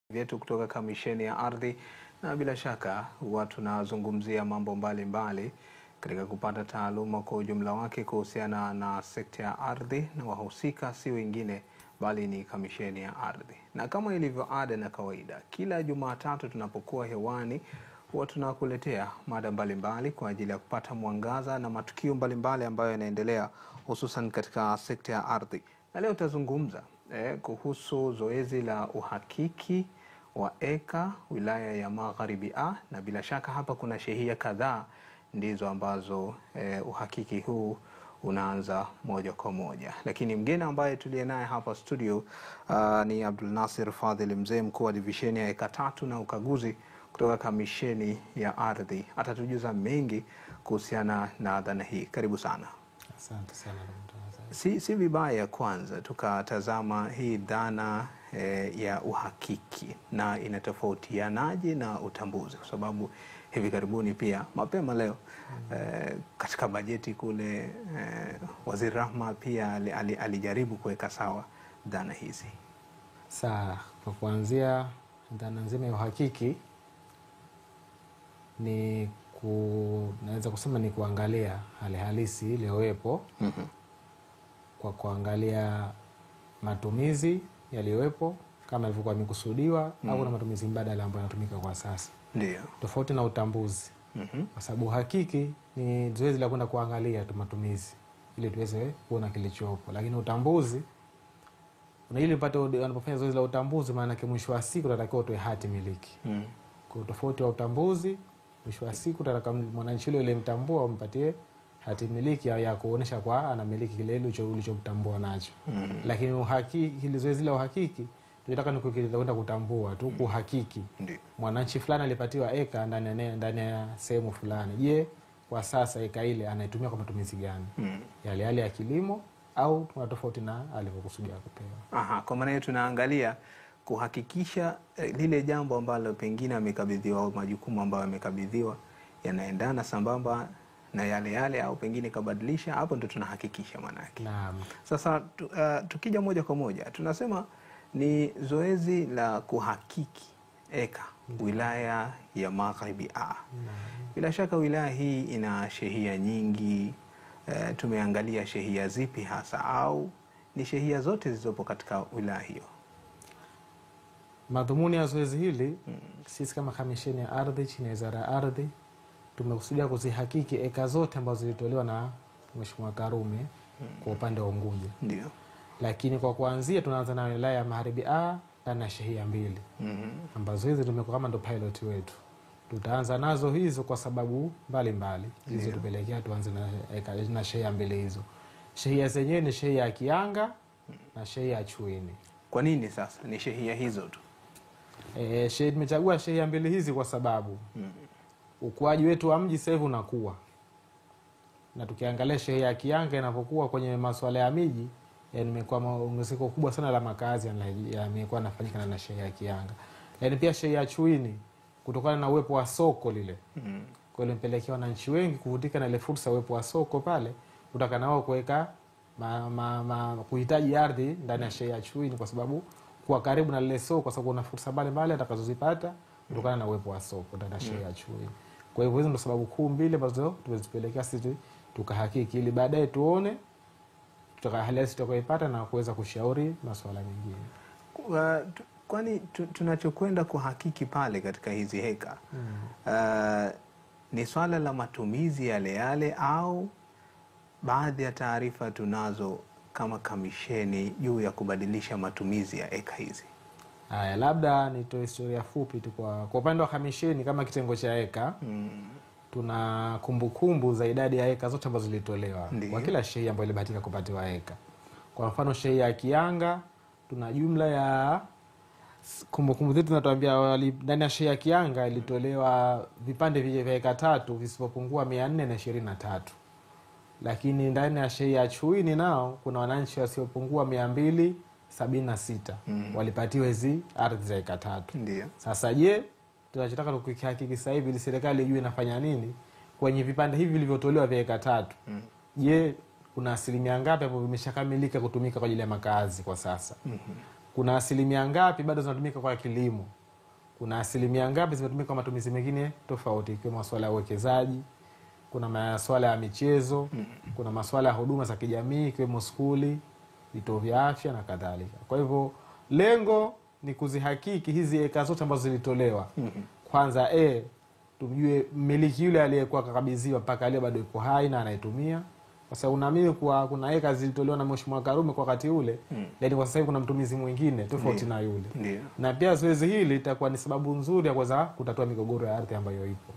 vyetu kutoka Kamisheni ya Ardhi, na bila shaka huwa tunazungumzia mambo mbalimbali katika kupata taaluma kwa ujumla wake kuhusiana na sekta ya ardhi, na wahusika si wengine bali ni Kamisheni ya Ardhi. Na kama ilivyo ada na kawaida, kila Jumatatu tunapokuwa hewani huwa tunakuletea mada mbalimbali kwa ajili ya kupata mwangaza na matukio mbalimbali ambayo yanaendelea hususan katika sekta ya ardhi. Na leo tutazungumza kuhusu zoezi la uhakiki wa eka wilaya ya Magharibi A, na bila shaka hapa kuna shehia kadhaa ndizo ambazo uhakiki huu unaanza moja kwa moja. Lakini mgeni ambaye tuliye naye hapa studio ni Abdul Nasir Fadhili Mzee, mkuu wa divisheni ya eka 3 na ukaguzi kutoka Kamisheni ya Ardhi. Atatujuza mengi kuhusiana na dhana hii. Karibu sana. Asante sana. Si vibaya kwanza tukatazama hii dhana ya uhakiki na inatofautianaje na utambuzi, kwa sababu hivi karibuni pia mapema leo katika bajeti kule Waziri Rahma pia alijaribu kuweka sawa dhana hizi. Sawa, kwa kuanzia dhana nzima ya uhakiki ni naweza kusema ni kuangalia hali halisi iliyowepo kwa kuangalia matumizi yaliyowepo kama ilivyokuwa imekusudiwa au na matumizi mbadala ambayo yanatumika kwa sasa. Ndio. Tofauti na utambuzi. Kwa sababu uhakiki ni zoezi la kwenda kuangalia tu matumizi ili tuweze kuona kilichopo. Lakini utambuzi ili upate, unapofanya zoezi la utambuzi maana yake mwisho wa siku unatakiwa utoe hati miliki. Kwa tofauti wa utambuzi, mwisho wa siku unataka mwananchi yule mtambua umpatie hati miliki ya kuonesha kwa anamiliki kile ulichomtambua nacho. Lakini uhakiki, ile zoezi la uhakiki tunataka ni kwenda kutambua tu kuhakiki. Mwananchi fulani alipatiwa eka ndani ya sehemu fulani. Je, kwa sasa eka ile anaitumia kwa matumizi gani? Yale ya kilimo au tuna tofauti na alivyokusudia kupewa. Kwa maana tunaangalia kuhakikisha lile jambo ambalo pengine amekabidhiwa au majukumu ambayo amekabidhiwa yanaendana sambamba na yale au pengine kabadilisha. Hapo ndo tunahakikisha maana yake. Naam. Sasa tukija moja kwa moja tunasema ni zoezi la kuhakiki eka wilaya ya Magharibi A. Bila shaka wilaya hii ina shehia nyingi. Tumeangalia shehia zipi hasa au ni shehia zote zilizopo katika wilaya hiyo? Madhumuni ya zoezi hili sisi kama Kamisheni ya Ardhi chini ya Wizara ya Ardhi tumekusudia kuzihakiki eka zote ambazo zilitolewa na Mheshimiwa Karume kwa upande wa Unguja. Ndio. Lakini kwa kuanzia tunaanza na wilaya ya Magharibi A na shehia 2. Ambazo hizi tumekuwa kama ndo pilot wetu. Tutaanza nazo hizo kwa sababu mbalimbali hizo tupelekea tuanze na shehia 2 hizo. Shehia zenyewe ni shehia ya Kianga na shehia ya Chuini. Kwa nini sasa ni shehia hizo tu? Tumechagua shehia 2 hizi kwa sababu ukuaji wetu wa mji sasa hivi unakuwa. Na tukiangalia shehia ya Kianga inapokuwa kwenye masuala ya miji, imekuwa ongezeko kubwa sana la makazi yamekuwa yanafanyika na shehia ya Kianga. Yaani pia shehia ya Chuini kutokana na uwepo wa soko lile. Kwa hiyo impelekea wananchi wengi kuvutika na ile fursa uwepo wa soko pale, kutaka nao kuweka kuhitaji ardhi ndani ya shehia ya Chuini kwa sababu kwa karibu na lile soko, kwa sababu kuna fursa mbalimbali atakazozipata kutokana na uwepo wa soko ndani ya shehia ya Chuini. Kwa hivyo hizo ndio sababu kuu mbili ambazo tumezipelekea sisi tukahakiki ili baadaye tuone hali tutakayoipata na kuweza kushauri masuala mengine. Kwani tunachokwenda kuhakiki pale katika hizi heka ni swala la matumizi yale au baadhi ya taarifa tunazo kama kamisheni juu ya kubadilisha matumizi ya eka hizi? Labda nitoe historia fupi tu kwa upande wa kamisheni kama kitengo cha eka. Tuna kumbukumbu za idadi ya eka zote ambazo zilitolewa kwa kila shehia ambayo ilibahatika kupatiwa eka. Kwa mfano shehia ya Kianga tuna jumla ya kumbukumbu zetu zinatuambia ndani ya shehia ya Kianga ilitolewa vipande vya eka 3 visipopungua 423. Lakini ndani ya shehia ya Chuini nao kuna wananchi wasiopungua 276 walipatiwa hizi ardhi za eka 3. Ndio. Sasa je, tunachotaka tukihakiki sasa hivi ili serikali ijue inafanya nini kwenye vipande hivi vilivyotolewa vya eka 3. Je, kuna asilimia ngapi ambayo vimeshakamilika kutumika kwa ajili ya makazi kwa sasa? kuna asilimia ngapi bado zinatumika kwa kilimo, kuna asilimia ngapi zimetumika kwa matumizi mengine tofauti, ikiwemo masuala ya uwekezaji, kuna masuala ya michezo, kuna masuala ya huduma za kijamii ikiwemo skuli, vituo vya afya na kadhalika. Kwa hivyo lengo ni kuzihakiki hizi eka zote ambazo zilitolewa. Kwanza tumjue mmiliki yule aliyekuwa kakabidhiwa mpaka leo bado yuko hai na anaitumia. Kwa sababu unaamini kuwa kuna eka zilitolewa na Mheshimiwa Karume kwa wakati ule, lakini kwa sasa hivi kuna mtumizi mwingine tofauti na yule. Na pia zoezi hili litakuwa ni sababu nzuri ya kuweza kutatua migogoro ya ardhi ambayo ipo.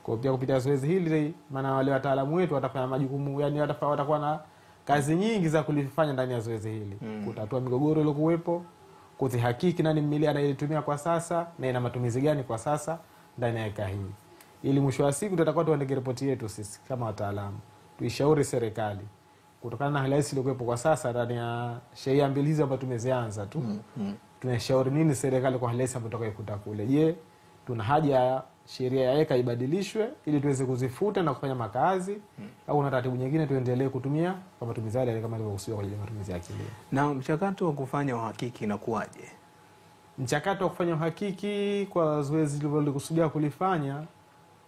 Kwa pia kupitia zoezi hili, maana wale wataalamu wetu watafanya majukumu, yani watakuwa na kazi nyingi za kulifanya ndani ya zoezi hili. Kutatua migogoro iliyokuwepo, kuzihakiki nani mmiliki anayetumia kwa sasa na ina matumizi gani kwa sasa ndani ya eka hii. Ili mwisho wa siku tutakuwa tuandike ripoti yetu sisi kama wataalamu. Tuishauri serikali kutokana na hali halisi iliyokuwepo kwa sasa ndani ya sheria mbili hizi ambazo tumezianza tu. Tunashauri nini serikali kwa hali halisi ambayo tutakayokuta kule? Je, tuna haja ya sheria ya eka ibadilishwe ili tuweze kuzifuta na kufanya makazi, au na taratibu nyingine tuendelee kutumia kwa matumizi yale kama ilivyokusudiwa kwa matumizi ya kilimo? Na mchakato wa kufanya uhakiki inakuwaje? Mchakato wa kufanya uhakiki kwa zoezi lililokusudia kulifanya,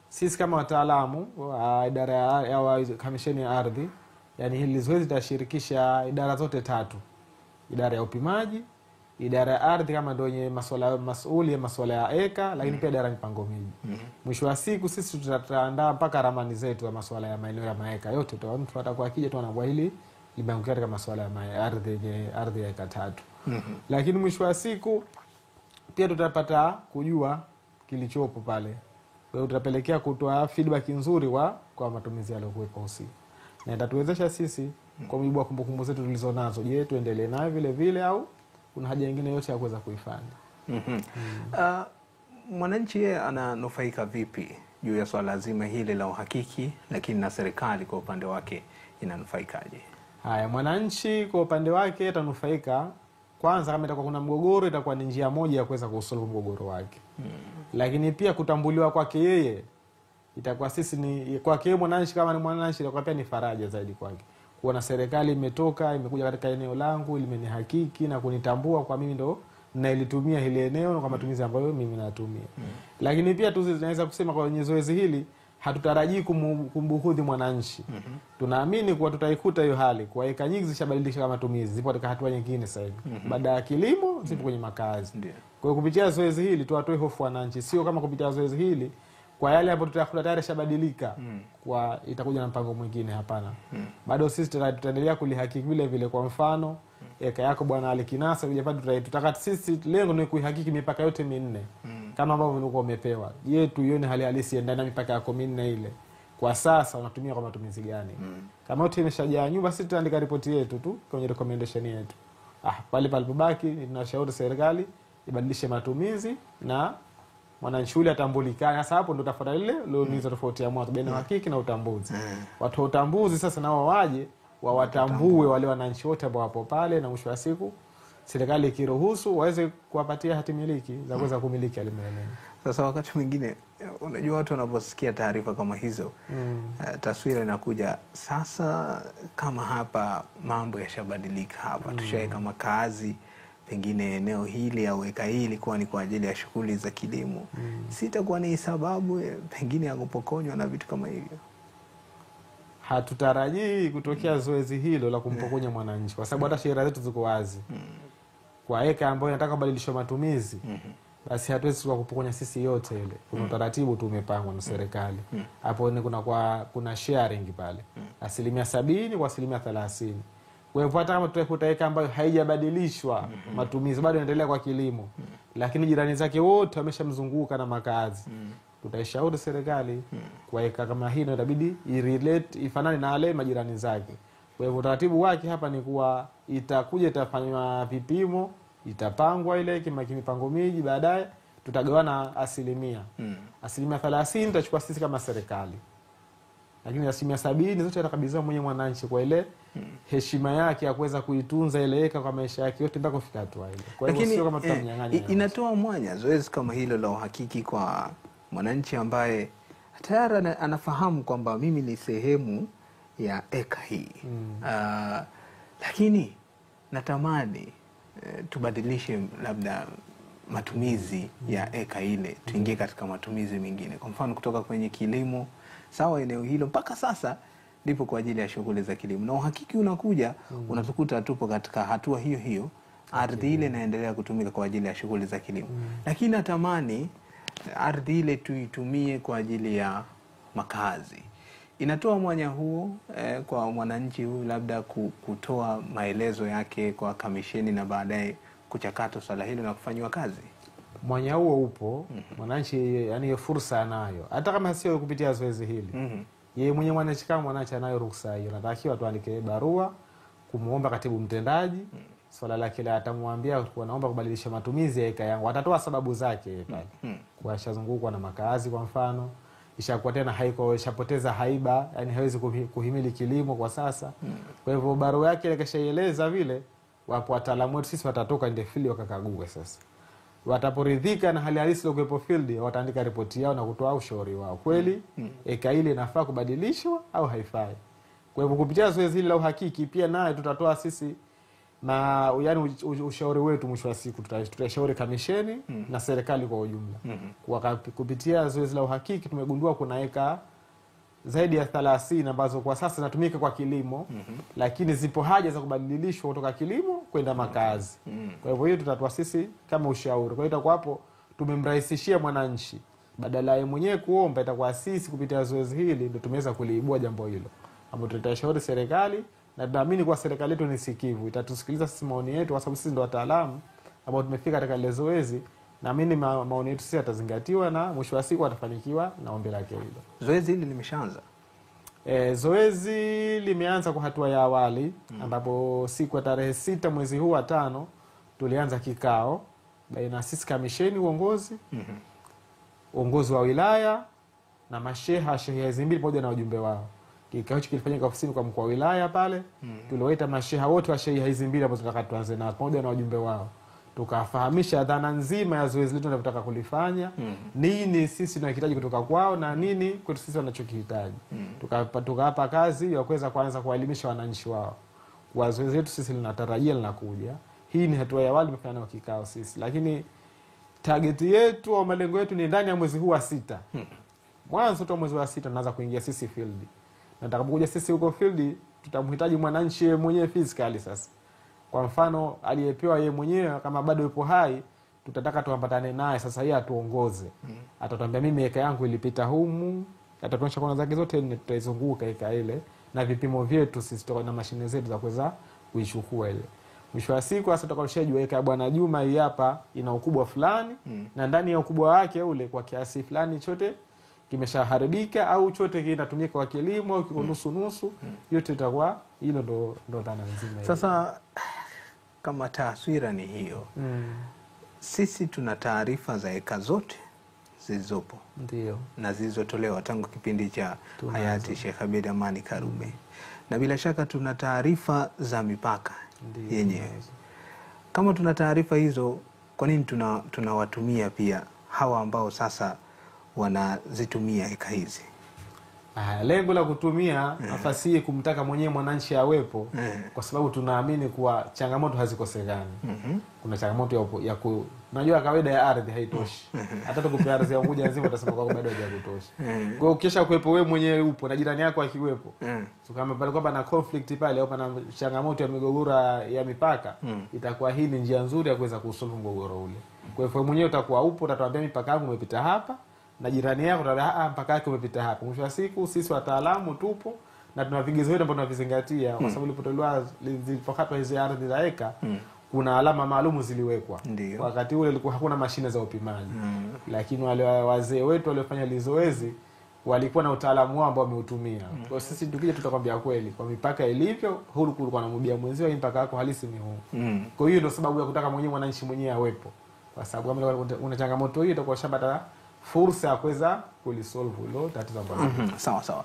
sisi kama wataalamu wa idara ya kamisheni ya ardhi, yani hili zoezi litashirikisha idara zote tatu: idara ya upimaji, idara ya ardhi kama ndio yenye masuala ya masuala ya eka, lakini pia idara ya mipango miji. Mwisho wa siku sisi tutaandaa mpaka ramani zetu za masuala ya maeneo ya maeka yote. Mtu atakuwa akija tu anaambia hili limeangukia katika masuala ya ardhi ya eka 3. Lakini mwisho wa siku pia tutapata kujua kilichopo pale. Kwa hiyo tutapelekea kutoa feedback nzuri kwa matumizi yaliyokuwepo husika. Na itatuwezesha sisi kwa mujibu wa kumbukumbu zetu tulizonazo, je, tuendelee nayo vile vile au kuna haja nyingine yote ya kuweza kuifanya. Mwananchi yeye ananufaika vipi juu ya swala zima hili la uhakiki, lakini na serikali kwa upande wake inanufaikaje? Haya, mwananchi kwa upande wake atanufaika kwanza, kama itakuwa kuna mgogoro, itakuwa ni njia moja ya kuweza kusolve mgogoro wake. Lakini pia kutambuliwa kwake yeye, itakuwa sisi ni kwake mwananchi, kama ni mwananchi itakuwa pia ni faraja zaidi kwake kuona serikali imetoka imekuja katika eneo langu, imenihakiki na kunitambua kwa mimi ndo nailitumia hili eneo na kwa matumizi ambayo mimi natumia. Lakini pia tunaweza kusema kwa kwenye zoezi hili hatutarajii kumbughudhi mwananchi. Tunaamini kuwa tutaikuta hiyo hali kwa eka nyingi zishabadilisha kama matumizi, zipo katika hatua nyingine sasa hivi. Baada ya kilimo zipo kwenye makazi. Kwa hiyo kupitia zoezi hili tuwatoe hofu wananchi, sio kama kupitia zoezi hili kwa yale ambayo tutakuta tayari shabadilika kwa itakuja na mpango mwingine, hapana. Bado sisi tutaendelea kulihakiki vile vile. Kwa mfano eka yako bwana Alikinasa tutaka sisi lengo ni kuihakiki mipaka yote minne kama ambavyo ulikuwa umepewa. Je, tuione hali halisi ndani ya mipaka yako minne ile kwa sasa unatumia kwa matumizi gani? Kama yote imeshajaa nyumba, sisi tutaandika ripoti yetu tu kwenye recommendation yetu. Pale palipobaki tunashauri serikali ibadilishe matumizi na mwananchi yule atambulikana. Sasa hapo ndo tafuta ile nizo tofauti ya mwanzo baina uhakiki na utambuzi. Watu wa utambuzi sasa nao waje wawatambue wale wananchi wote ambao wapo pale, na mwisho wa siku serikali ikiruhusu waweze kuwapatia hati miliki za kuweza kumiliki ile maeneo. Sasa wakati mwingine unajua watu wanaposikia taarifa kama hizo taswira inakuja sasa kama hapa mambo yashabadilika, hapa tushaweka makazi, pengine eneo hili au eka hili ilikuwa ni kwa ajili ya shughuli za kilimo. Sitakuwa ni sababu pengine ya kupokonywa na vitu kama hivyo. Hatutarajii kutokea zoezi hilo la kumpokonya mwananchi, kwa sababu hata sheria zetu ziko wazi. Kwa eka ambayo inataka kubadilishwa matumizi, basi hatuwezi kupokonya sisi yote ile. Kuna utaratibu tu umepangwa na serikali. Hapo ni kuna sharing pale. 70% kwa 30%. Kwa hivyo hata kama tutakuta eka ambayo haijabadilishwa matumizi bado inaendelea kwa kilimo, lakini jirani zake wote wameshamzunguka na makazi, tutaishauri serikali kwa eka kama hii inabidi irelate ifanane na wale majirani zake. Kwa hivyo utaratibu wake hapa ni kuwa itakuja itafanywa vipimo, itapangwa ile mipango miji, baadaye tutagawana asilimia. Asilimia 30 tutachukua sisi kama serikali, lakini asilimia 70 zote atakabidhiwa mwenye mwananchi kwa ile heshima yake ya kuweza kuitunza ile eka kwa maisha yake yote mpaka kufika hatua ile. Kwa hivyo sio kama tutamnyang'anya. Inatoa mwanya zoezi kama hilo la uhakiki kwa mwananchi ambaye tayari anafahamu kwamba mimi ni sehemu ya eka hii. Lakini natamani tubadilishe labda matumizi ya eka ile, tuingie katika matumizi mengine. Kwa mfano kutoka kwenye kilimo, sawa, eneo hilo mpaka sasa lipo kwa ajili ya shughuli za kilimo, na uhakiki unakuja unatukuta tupo katika hatua hiyo hiyo, ardhi ile inaendelea kutumika kwa ajili ya shughuli za kilimo. Lakini natamani ardhi ile tuitumie kwa ajili ya makazi. Inatoa mwanya huo kwa mwananchi huyu labda kutoa maelezo yake kwa kamisheni na baadaye kuchakata swala hilo na kufanywa kazi. Mwanya huo upo, mwananchi yani fursa anayo, hata kama sio kupitia zoezi hili. Yeye mwenye mwananchi kama mwananchi anayo ruhusa hiyo, natakiwa tuandike barua kumuomba katibu mtendaji swala lake la, atamwambia naomba kubadilisha matumizi ya eka yangu, atatoa sababu zake pale. Kwa ishazungukwa na makazi kwa mfano, ishakuwa tena haiko, ishapoteza haiba, yani hawezi kuhimili kilimo kwa sasa. Kwa hivyo barua yake ile kishaeleza vile, wapo wataalamu wetu sisi watatoka ndio field wakakague sasa. Wataporidhika na hali halisi iliyokuwepo field, wataandika ripoti yao na kutoa ushauri wao. Kweli eka ile inafaa kubadilishwa au haifai. Kwa hivyo kupitia zoezi hili la uhakiki pia naye tutatoa sisi na yani ushauri wetu. Mwisho wa siku tutashauri kamisheni na serikali kwa ujumla. Kwa kupitia zoezi la uhakiki tumegundua kuna eka zaidi ya 30 ambazo kwa sasa zinatumika kwa kilimo, lakini zipo haja za kubadilishwa kutoka kilimo kwenda makazi. Kwa hivyo hiyo tutatoa sisi kama ushauri. Kwa hiyo itakuwa hapo tumemrahisishia mwananchi, badala yeye mwenyewe kuomba, itakuwa sisi kupitia zoezi hili ndio tumeweza kuliibua jambo hilo, ambapo tutashauri serikali, na tunaamini kwa serikali yetu ni sikivu, itatusikiliza sisi maoni yetu, kwa sababu sisi ndio wataalamu ambao tumefika katika ile zoezi. Naamini maoni yetu sisi yatazingatiwa na mwisho wa siku atafanikiwa na ombi lake hilo. Zoezi hili limeshaanza? Zoezi limeanza kwa hatua ya awali, ambapo siku ya tarehe 6 mwezi huu wa 5 tulianza kikao baina sisi kamisheni uongozi wa wilaya na masheha hizi mbili pamoja na wajumbe wao. Kikao hicho kilifanyika ofisini kwa mkuu wa wilaya pale. Tuliwaita masheha wote wa sheha hizi mbili ambazo tunataka tuanze na pamoja na wajumbe wao. Tukafahamisha dhana nzima ya zoezi letu tunataka kulifanya, nini sisi tunahitaji kutoka kwao na nini kwetu sisi wanachokihitaji. Tukawapa kazi ya kuweza kuanza kuwaelimisha wananchi wao kwa zoezi letu sisi linatarajia linakuja. Hii ni hatua ya awali tumefanya kwa kikao sisi, lakini target yetu au malengo yetu ni ndani ya mwezi huu wa 6. Mwanzo tu mwezi wa 6 tunaanza kuingia sisi field. Na tutakapokuja sisi huko field tutamhitaji mwananchi yeye mwenyewe physically sasa. Kwa mfano aliyepewa yeye mwenyewe kama bado yupo hai, tutataka tuambatane naye sasa, yeye atuongoze. Atatuambia mimi eka yangu ilipita humu, atatuonyesha kona zake zote, tutaizunguka eka ile na vipimo vyetu sisi na mashine zetu za kuweza kuichukua ile. Mwisho wa siku sasa tutakaoshajua eka bwana Juma hii hapa ina ukubwa fulani, na ndani ya ukubwa wake ule kwa kiasi fulani chote kimeshaharibika au chote kinatumika kwa kilimo au kiko nusu, yote itakuwa hilo ndo dhana nzima. Sasa kama taswira ni hiyo, sisi tuna taarifa za eka zote zilizopo, ndio, na zilizotolewa tangu kipindi cha hayati Sheikh Abeid Amani Karume, na bila shaka tuna taarifa za mipaka yenyewe. Kama tuna taarifa hizo, kwa nini tunawatumia pia hawa ambao sasa wanazitumia eka hizi? Lengo la kutumia nafasi hii kumtaka mwenyewe mwananchi awepo, kwa sababu tunaamini kuwa changamoto hazikosekani. Kuna changamoto ya unajua kawaida ya ardhi haitoshi. Hata tukupea ardhi ya Unguja nzima utasema kwa bado haijatosha. Kwa hiyo ukisha kuwepo wewe mwenyewe upo na jirani yako akiwepo, so kama pale kwamba na conflict pale au pana changamoto ya migogoro ya mipaka, itakuwa hii ni njia nzuri ya kuweza kusolve mgogoro ule. Kwa hivyo mwenyewe utakuwa upo, utatuambia mipaka yangu imepita hapa, na jirani yako utaambia mpaka yake umepita hapa. Mwisho wa siku sisi wataalamu tupo na tuna vigezo vyetu ambavyo tunavizingatia, kwa sababu ilipotolewa zilipokatwa hizo ardhi za eka, kuna alama maalumu ziliwekwa. Wakati ule ilikuwa hakuna mashine za upimaji, lakini wale wazee wetu waliofanya lizoezi walikuwa na utaalamu wao ambao wameutumia. Kwa sisi tukija tutakwambia kweli kwa mipaka ilivyo, huru kulikuwa na mbia mwenzio, mpaka yako halisi ni huu. Kwa hiyo ndio sababu ya kutaka mwenyewe mwananchi mwenyewe awepo, kwa sababu kama una changamoto hiyo itakuwa shambata fursa ya kuweza kulisolve hilo tatizo ambalo. Sawa.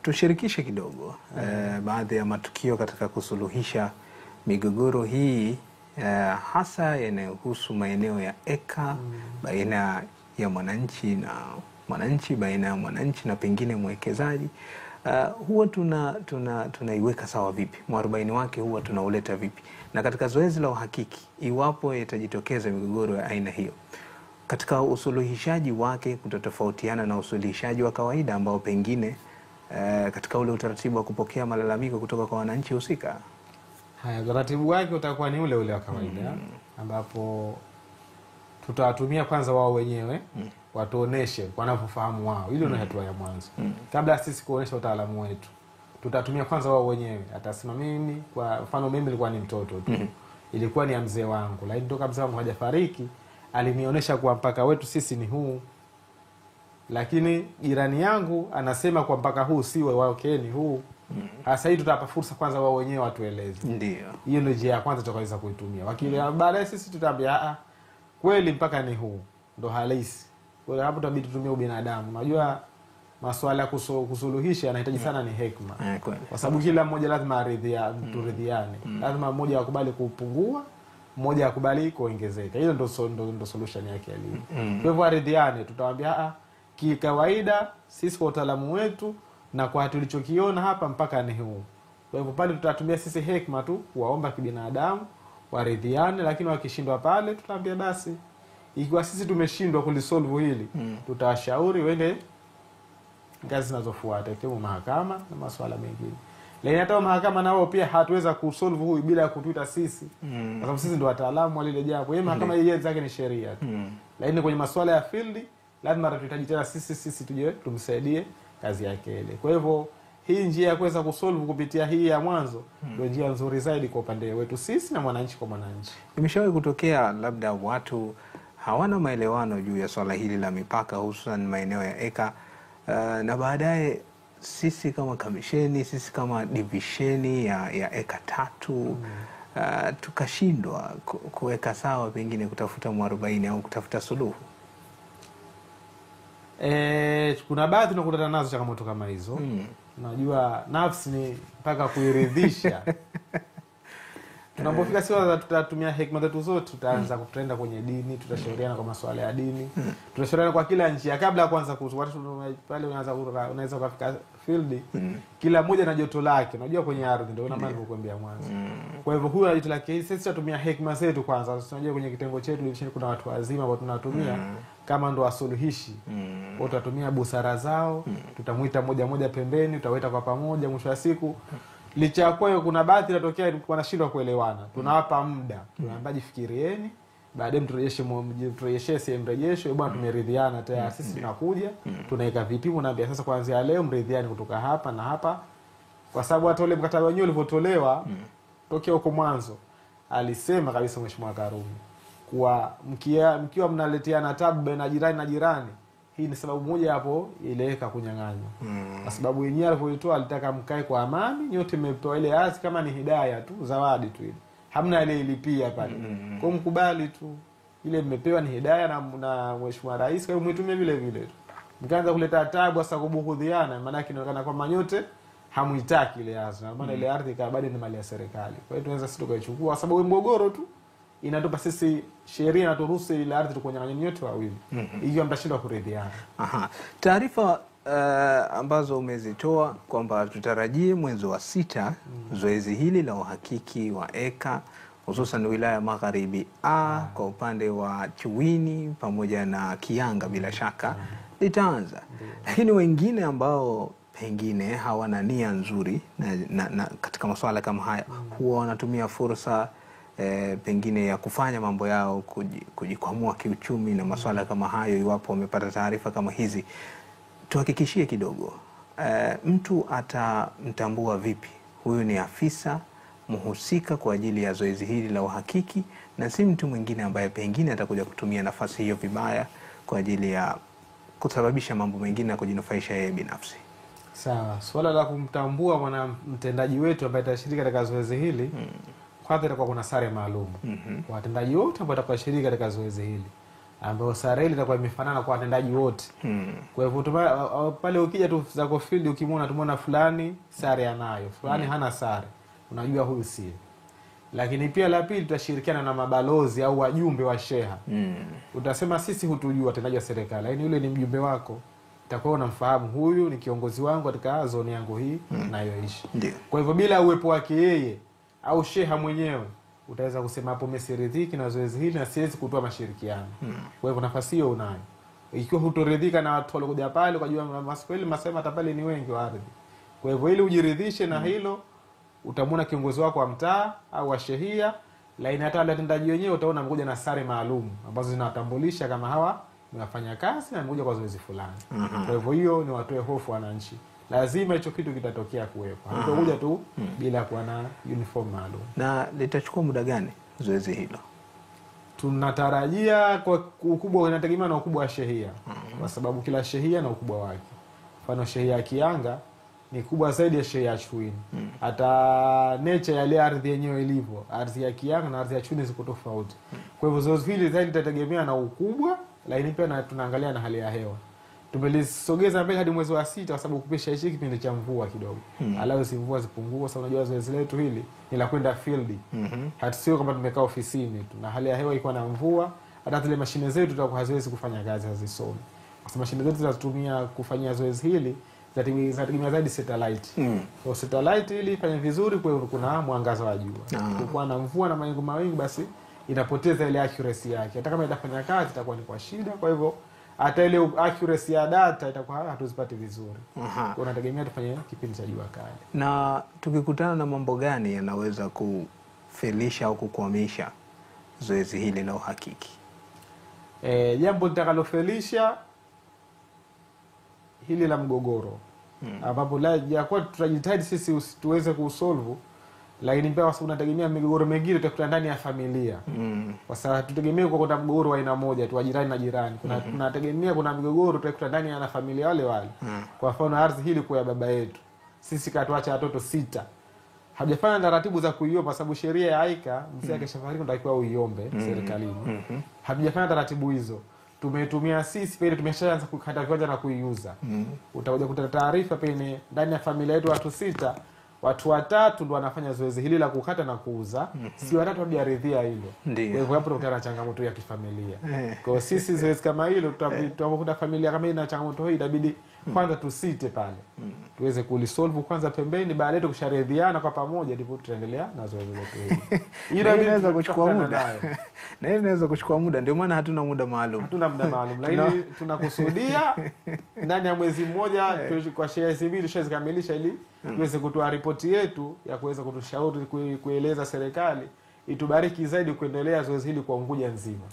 Tushirikishe kidogo baadhi ya matukio katika kusuluhisha migogoro hii, hasa yanayohusu maeneo ya eka, baina ya mwananchi na mwananchi, baina ya mwananchi na pengine mwekezaji, Huwa tunaiweka sawa vipi? Mwarobaini wake huwa tunauleta vipi? Na katika zoezi la uhakiki, iwapo itajitokeza migogoro ya aina hiyo, katika usuluhishaji wake kutotofautiana na usuluhishaji wa kawaida ambao pengine katika ule utaratibu wa kupokea malalamiko kutoka kwa wananchi husika. Haya, utaratibu wake utakuwa ni ule ule wa kawaida, ambapo tutawatumia kwanza wao wenyewe watuoneshe wanavyofahamu wao. Hilo ni hatua ya mwanzo. Kabla sisi kuonesha utaalamu wetu, tutatumia kwanza wao wenyewe. Atasema mimi, kwa mfano mimi nilikuwa ni mtoto tu, ilikuwa ni ya mzee wangu, lakini toka mzee wangu hajafariki alinionyesha kwa mpaka wetu sisi ni huu, lakini jirani yangu anasema kwa mpaka huu siwe wake ni huu. Sasa hii tutapa fursa kwanza wao wenyewe watueleze. Ndio. Hiyo ndio njia ya kwanza tutakaweza kuitumia. Wakili baadaye sisi tutaambia kweli mpaka ni huu ndo halisi. Kwa hiyo hapo tutabidi tutumie ubinadamu. Unajua masuala ya kusuluhisha yanahitaji sana ni hekima. Kwa sababu kila mmoja lazima turidhiane. Lazima mmoja akubali kupungua, mmoja akubali kuongezeka. Hiyo ndo solution yake elimu. Kwa hivyo aridhiane, tutawaambia kikawaida sisi kwa utaalamu wetu na kwa tulichokiona hapa mpaka ni huu. Kwa hivyo pale tutatumia sisi hekima tu kuwaomba kibinadamu waridhiane, lakini wakishindwa pale tutaambia basi ikiwa sisi tumeshindwa kulisolve hili, tutawashauri wende ngazi zinazofuata ikiwemo mahakama na masuala mengine. Lakini hata mahakama nao pia hatuweza kusolve huyu bila kutuita sisi. Kwa sababu sisi ndio wataalamu wa lile jambo. Yeye mahakama yeye zake ni sheria tu. Lakini kwenye masuala ya field lazima tutahitaji tena sisi tuje tumsaidie kazi yake ile. Kwa hivyo hii njia ya kuweza kusolve kupitia hii ya mwanzo ndio njia nzuri zaidi kwa upande wetu sisi na mwananchi kwa mwananchi. Imeshawahi kutokea labda watu hawana maelewano juu ya swala hili la mipaka, hususan maeneo ya eka, na baadaye sisi kama kamisheni, sisi kama divisheni ya eka 3 tukashindwa kuweka sawa, pengine kutafuta mwarobaini au kutafuta suluhu? Kuna baadhi tunakutana nazo changamoto kama hizo. Unajua nafsi ni mpaka kuiridhisha. Tunapofika sio tutatumia hekima zetu zote, tutaanza kutenda kwenye dini, tutashauriana kwa masuala ya dini. Tutashauriana kwa kila njia kabla ya kwanza watu pale unaweza kufika field. Kila mmoja na joto lake. Unajua kwenye ardhi ndio maana nilikuambia mwanzo. Kwa hivyo huyo joto lake sisi tutatumia hekima zetu kwanza. Tunajua kwenye kitengo chetu kuna watu wazima ambao tunatumia kama ndo wasuluhishi. Kwa tutatumia busara zao, tutamuita moja pembeni, tutaweta kwa pamoja, mwisho wa siku licha kwa hiyo kuna baadhi inatokea wanashindwa kuelewana. Tunawapa muda. Tunaambia jifikirieni, baadaye mturejeshe sehemu mrejesho, bwana tumeridhiana tayari sisi tunakuja, tunaweka vipimo, naambia sasa kuanzia leo mridhiani kutoka hapa na hapa. Kwa sababu hata ule mkataba wenyewe ulivyotolewa tokea huko mwanzo alisema kabisa Mheshimiwa Karume kuwa mkiwa mnaleteana tabu baina jirani na jirani, hii ni sababu moja hapo ileweka kunyang'anywa. Kwa sababu yenyewe alipoitoa alitaka mkae kwa amani, nyote mmepewa ile ardhi kama ni hidayah tu, zawadi tu ile. Hamna ile ilipia pale. Kwa mkubali tu. Ile mmepewa ni hidayah na Mheshimiwa Rais, kwa hiyo mwitumie vile vile tu. Mkaanza kuleta tabu sasa kubughudhiana, maana yake inaonekana kwamba nyote hamuitaki ile ardhi. Na maana ile ardhi ikabadi ni mali ya serikali. Kwa hiyo tunaweza sisi tukaichukua kwa sababu mgogoro tu inatupa sisi sheria na turuhusu ile ardhi tukonyang'anya nyote wawili. Hiyo mtashindwa kuridhiana. Taarifa ambazo umezitoa kwamba tutarajie mwezi wa 6 zoezi hili la uhakiki wa eka hususan wilaya Magharibi kwa upande wa Chuini pamoja na Kianga bila shaka litaanza. Lakini wengine ambao pengine hawana nia nzuri na katika masuala kama haya huwa wanatumia fursa pengine ya kufanya mambo yao kujikwamua kiuchumi na masuala kama hayo. Iwapo wamepata taarifa kama hizi, tuhakikishie kidogo, mtu atamtambua vipi huyu ni afisa mhusika kwa ajili ya zoezi hili la uhakiki na si mtu mwingine ambaye pengine atakuja kutumia nafasi hiyo vibaya kwa ajili ya kusababisha mambo mengine na kujinufaisha yeye binafsi? Sawa, swala la kumtambua mwana mtendaji wetu ambaye atashiriki katika zoezi hili kwanza itakuwa kuna sare maalum kwa watendaji wote ambao watashiriki katika zoezi hili, ambayo sare ile itakuwa imefanana kwa watendaji wote. Kwa hivyo pale ukija tu za field ukimwona fulani sare anayo, fulani hana sare, unajua huyu si. Lakini pia la pili tutashirikiana na mabalozi au wajumbe wa sheha. Utasema sisi hutujua watendaji wa serikali, lakini yule ni mjumbe wako. itakuwa unamfahamu huyu ni kiongozi wangu katika zone yangu hii nayoishi. Ndio. Kwa hivyo bila uwepo wake yeye au sheha mwenyewe utaweza kusema hapo mesiridhiki na zoezi hili na siwezi kutoa mashirikiano. Kwa hivyo nafasi hiyo unayo. Ikiwa hutoridhika na watu waliokuja pale kwa jua maswali masema tapale ni wengi wa ardhi. Kwa hivyo ili ujiridhishe na hilo utamwona kiongozi wako wa mtaa au wa shehia, lakini hata wale watendaji wenyewe utaona mmoja na sare maalum ambazo zinawatambulisha kama hawa ni wafanya kazi na mmoja kwa zoezi fulani. Kwa hivyo hiyo ni watoe hofu wananchi. Lazima hicho kitu kitatokea kuwepo. Hatakuja tu bila kuwa na uniform maalum. Na litachukua muda gani zoezi hilo? Tunatarajia kwa ukubwa inategemea na ukubwa wa shehia. Kwa sababu kila shehia na ukubwa wake. Mfano shehia ya Kianga ni kubwa zaidi ya shehia ya Chuini. Hata nature ya ile ardhi yenyewe ilivyo, ardhi ya Kianga na ardhi ya Chuini ziko tofauti. Kwa hivyo zoezi hili zaidi litategemea na ukubwa, lakini pia na tunaangalia na hali ya hewa. Tumelisogeza mbele hadi mwezi wa 6 kwa sababu kupisha hichi kipindi cha mvua kidogo. Alafu si mvua zipungue, sababu unajua zoezi letu hili ni la kwenda field. Hatusio kama tumekaa ofisini tu. Na hali ya hewa iko na mvua, hata zile mashine zetu tutakuwa haziwezi kufanya kazi, hazisomi. Kwa sababu mashine zetu tunatumia kufanyia zoezi hili zinategemea zaidi satellite. So satellite ili ifanye vizuri kwa kuna mwangaza wa jua. Kwa na mvua na mawingu basi inapoteza ile accuracy yake. Hata kama itafanya kazi itakuwa ni kwa shida. Kwa hivyo hata ile accuracy ya data itakuwa hatuzipati vizuri. Kwa unategemea tufanye kipindi cha jua kali. Na tukikutana na mambo gani yanaweza kufelisha au kukwamisha zoezi hili la uhakiki? Jambo litakalofelisha hili la mgogoro. Ambapo la kwa tutajitahidi sisi tuweze kusolve, lakini pia kwa sababu tunategemea migogoro mingine itakuwa ndani ya familia. Kwa sababu tutegemea kwa kuna mgogoro wa aina moja tu, jirani na jirani. Tunategemea kuna migogoro itakuwa ndani ya familia wale. Kwa mfano ardhi hili kwa ya baba yetu. Sisi katuacha watoto 6. Hajafanya taratibu za kuiomba kwa sababu sheria ya Aika mzee akishafariki unatakiwa uiombe serikalini. Hatujafanya taratibu hizo. Tumetumia sisi pale tumeshaanza kukata viwanja na kuiuza. Utakuja kuta taarifa pale ndani ya familia yetu watu 6, watu 3 ndio wanafanya zoezi hili la kukata na kuuza. Si watatu hawajaridhia hilo. Kwa hivyo hapo tutakutana na changamoto ya kifamilia. Kwa sisi zoezi kama hilo tutakuta familia kama ina changamoto hii itabidi kwanza tusite pale. Tuweze kulisolve kwanza pembeni, baadaye tukisharidhiana kwa pamoja ndipo tutaendelea na zoezi letu hili. Hilo inaweza kuchukua muda. Na hilo inaweza kuchukua muda, ndio maana hatuna muda maalum. Hatuna muda maalum, lakini tunakusudia ndani ya mwezi mmoja kwa SHA tushazikamilisha ili tuweze kutoa ripoti yetu ya kuweza kutushauri kueleza serikali itubariki zaidi kuendelea zoezi hili kwa Unguja nzima.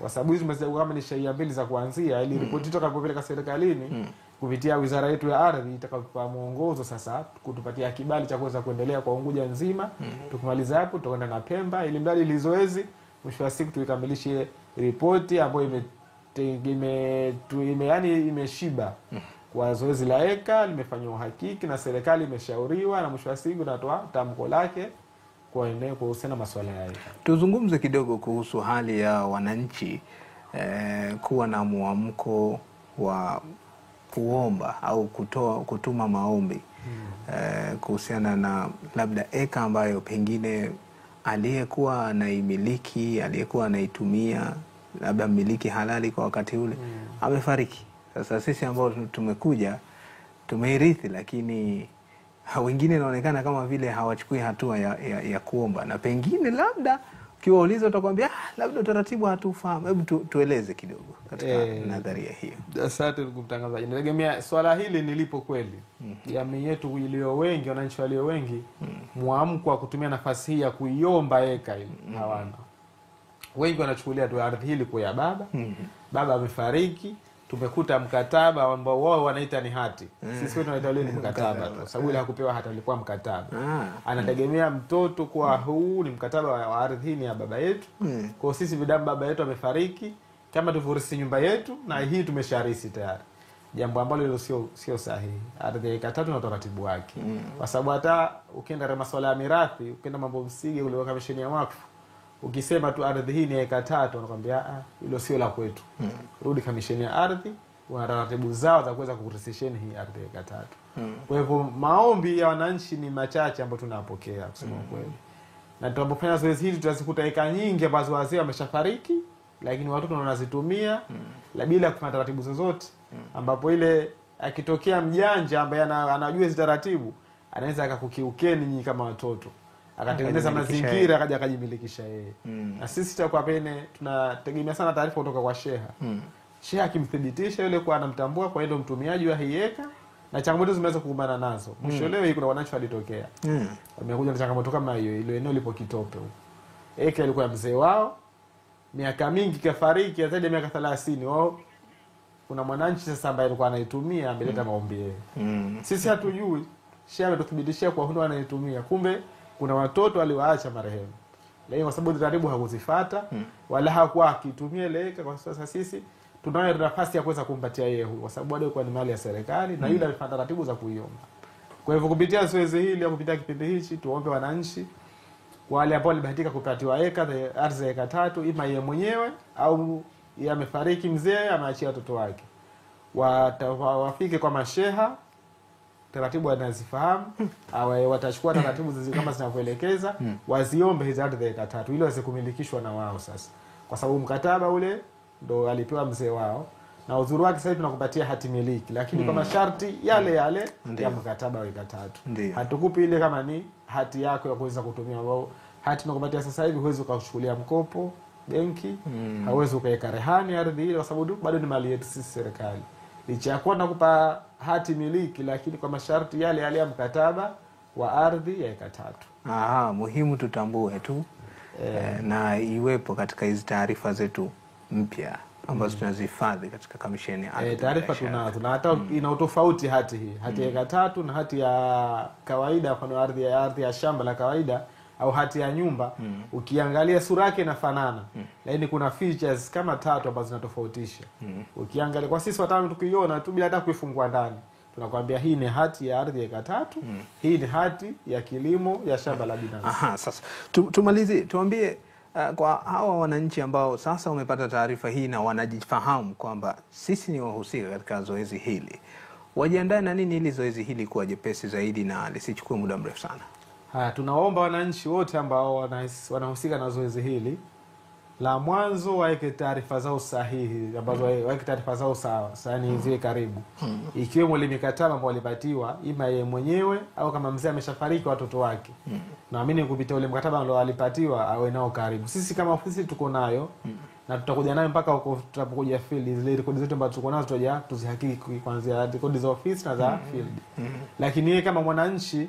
Kwa sababu hizo tumesema kama ni sheria mbili za kuanzia ili ripoti itakapopeleka serikalini kupitia wizara yetu ya ardhi itakapopa mwongozo sasa kutupatia kibali cha kuweza kuendelea kwa Unguja nzima. Tukimaliza hapo tutakwenda na Pemba ili mradi ile zoezi mwisho wa siku tuikamilishe ripoti ambayo imeshiba kwa zoezi la eka limefanywa uhakiki na serikali imeshauriwa na mwisho wa siku natoa tamko lake kwa eneo kuhusiana masuala ya eka. Tuzungumze kidogo kuhusu hali ya wananchi kuwa na muamko wa kuomba au kutuma maombi kuhusiana na labda eka ambayo pengine aliyekuwa anaimiliki, aliyekuwa anaitumia labda mmiliki halali kwa wakati ule amefariki. Sasa sisi ambao tumekuja tumeirithi, lakini wengine inaonekana kama vile hawachukui hatua ya kuomba, na pengine labda ukiwauliza utakwambia labda utaratibu hatufahamu. Hebu tueleze kidogo katika nadharia hiyo. Asante ndugu mtangazaji. Nategemea swala hili nilipo kweli. Jamii yetu iliyo wengi, wananchi walio wengi muamko wa kutumia nafasi hii ya kuiomba eka ile hawana. Wengi wanachukulia tu ardhi hili kwa ya baba. Baba amefariki, tumekuta mkataba ambao wao wanaita ni hati. Sisi wetu tunaita ni mkataba tu. Sababu ile hakupewa hata alikuwa mkataba. Anategemea mtoto kwa huu ni mkataba wa ardhi ni ya baba yetu. Kwa sisi vidamu baba yetu amefariki, kama tuvorisi nyumba yetu na hii tumesharisi tayari. Jambo ambalo hilo sio sahihi. Ardhi ya eka 3 na utaratibu wake. Kwa sababu hata ukienda kwa masuala ya mirathi, ukienda mambo msingi ule wa kamisheni ya wakfu, ukisema tu ardhi hii ni eka 3 wanakuambia hilo sio la kwetu. Rudi kamisheni ya ardhi, wana taratibu zao za kuweza kukurisisheni hii ardhi ya eka 3. Kwa hivyo maombi ya wananchi ni machache ambayo tunapokea kusema kweli. Na tunapofanya zoezi hili tutazikuta eka nyingi ambazo wazee wameshafariki lakini watoto wanazitumia bila kufuata taratibu zozote, ambapo ile akitokea mjanja ambaye anajua hizo taratibu anaweza akakukiukeni nyinyi kama watoto, akatengeneza mazingira akaja akajimilikisha yeye. Na sisi kwa pene tunategemea sana taarifa kutoka kwa sheha. Sheha akimthibitisha yule kwa anamtambua kwa ile mtumiaji wa hieka, na changamoto zimeweza kukumbana nazo. Mwisho leo hii kuna wananchi walitokea. Wamekuja na changamoto kama hiyo, ile eneo lipo Kitope huko. Eka ilikuwa mzee wao, miaka mingi kafariki, zaidi ya miaka 30. Wao kuna mwananchi sasa ambaye alikuwa anaitumia ameleta maombi yeye. Sisi hatujui. Sheha ametuthibitishia kwa hundo anaitumia. Kumbe kuna watoto waliwaacha marehemu. Lakini kwa sababu taratibu hakuzifuata wala hakuwa akitumia ile eka, kwa sasa sisi tunayo nafasi ya kuweza kumpatia yeye huyo, kwa sababu bado kwa ni mali ya serikali na yule alifuata taratibu za kuiomba. Kwa hivyo kupitia zoezi hili au kupitia kipindi hichi tuombe wananchi wale ambao walibahatika kupatiwa eka ardhi ya eka 3, ima yeye mwenyewe au yeye amefariki mzee ameachia watoto wake, wafike kwa masheha, taratibu wanazifahamu, watachukua taratibu kama zinavyoelekeza, waziombe hizo ardhi ya eka 3 ili waweze kumilikishwa na wao sasa, kwa sababu mkataba ule ndo alipewa mzee wao, na uzuri wake sasa tunakupatia hati miliki, lakini kwa masharti yale yale ya mkataba wa eka 3. Hatukupi ile kama ni hati yako ya kuweza kutumia. Wao hati tunakupatia sasa hivi, huwezi ukachukulia mkopo benki, hauwezi ukaweka rehani ardhi ile, kwa sababu bado ni mali yetu sisi serikali. Licha ya kuwa nakupa hati miliki, lakini kwa masharti yale yale ya mkataba wa ardhi ya eka 3. Muhimu tutambue tu na iwepo katika hizi taarifa zetu mpya ambazo tunazihifadhi katika kamisheni ya ardhi. Taarifa tunazo, na hata ina utofauti hati hii, hati ya eka 3 na hati ya kawaida, kwa ardhi ya shamba la kawaida au hati ya nyumba. Ukiangalia sura yake inafanana, lakini kuna features kama 3 ambazo zinatofautisha. Ukiangalia kwa sisi watano tukiiona tu bila hata kuifungua ndani, tunakwambia hii ni hati ya ardhi ya eka 3, hii ni hati ya kilimo ya shamba la binafsi. Sasa tumalizie, tuambie kwa hawa wananchi ambao sasa wamepata taarifa hii na wanajifahamu kwamba sisi ni wahusika katika zoezi hili, wajiandae na nini ili zoezi hili kuwa jepesi zaidi na lisichukue muda mrefu sana? Tunaomba wananchi wote ambao wanahusika na zoezi hili, la mwanzo waweke taarifa zao sahihi, ambazo waweke taarifa zao sawa, yani ziwe karibu. Ikiwemo ile mikataba ambayo walipatiwa, ima yeye mwenyewe au kama mzee ameshafariki watoto wake. Naamini kupitia ule mkataba ambao alipatiwa awe nao karibu. Sisi kama ofisi tuko nayo na tutakuja nayo mpaka huko tutapokuja field. Zile rekodi zote ambazo tuko nazo tutaja tuzihakiki kuanzia rekodi za ofisi na za field. Lakini yeye kama mwananchi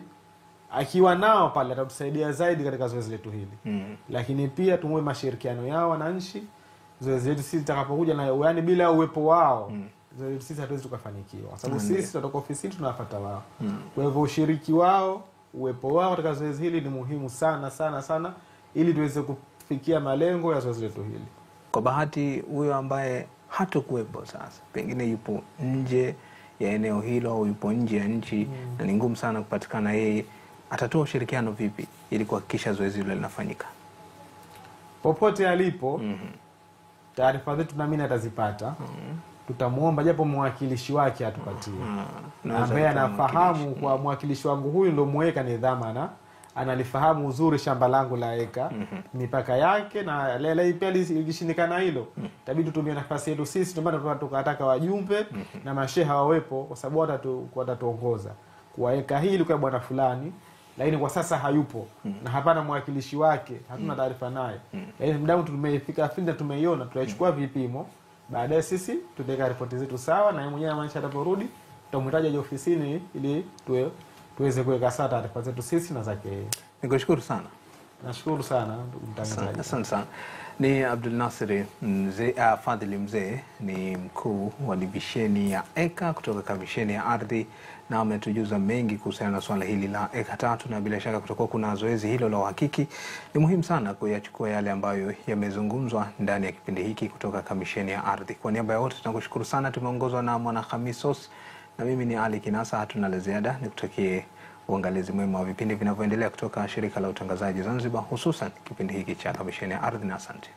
akiwa nao pale atatusaidia zaidi katika zoezi letu hili. Lakini pia tumwe mashirikiano yao wananchi. Zoezi letu sisi tutakapokuja na yani bila uwepo wao, zoezi sisi hatuwezi tukafanikiwa. Kwa sababu sisi tutatoka ofisini tunawafuata wao. Kwa hivyo ushiriki wao, uwepo wao katika zoezi hili ni muhimu sana sana sana, ili tuweze kufikia malengo ya zoezi letu hili. Kwa bahati huyo ambaye hatakuwepo sasa, pengine yupo nje ya eneo hilo au yupo nje ya nchi, na ni ngumu sana kupatikana yeye, atatoa ushirikiano vipi ili kuhakikisha zoezi hilo linafanyika? Popote alipo, taarifa zetu naamini atazipata. Tutamuomba japo mwakilishi wake atupatie, ambaye anafahamu kwa mwakilishi wangu huyu ndio muweka nidhamu na analifahamu uzuri shamba langu la eka, mipaka yake, na lele pia likishindikana hilo itabidi tutumie nafasi yetu sisi. Ndio maana tukataka wajumbe na masheha wawepo, kwa sababu watatuongoza kuweka hili kwa bwana fulani, lakini kwa sasa hayupo na hapana mwakilishi wake, hatuna taarifa naye. Yaani mdamu tumefika field na tumeiona, tutachukua vipimo, baadaye sisi tutaweka ripoti zetu sawa, na yeye mwenyewe maanisha ataporudi tutamhitaji ofisini ili tuweze kuweka sawa taarifa zetu sisi na zake yeye. Nikushukuru sana. Nashukuru sana ndugu mtangazaji. Asante sana. Ni Abdul Nasir Fadhili Mzee, ni mkuu wa divisheni ya eka kutoka kamisheni ya ardhi, na ametujuza mengi kuhusiana na swala hili la eka 3, na bila shaka kutakuwa kuna zoezi hilo la uhakiki. Ni muhimu sana kuyachukua yale ambayo yamezungumzwa ndani ya kipindi hiki kutoka kamisheni ya ardhi. Kwa niaba ya wote tunakushukuru sana. Tumeongozwa na Mwana Khamisos na mimi ni Ali Kinasa. Hatuna la ziada, nikutakie uangalizi mwema wa vipindi vinavyoendelea kutoka shirika la utangazaji Zanzibar, hususan kipindi hiki cha kamisheni ya ardhi, na asante.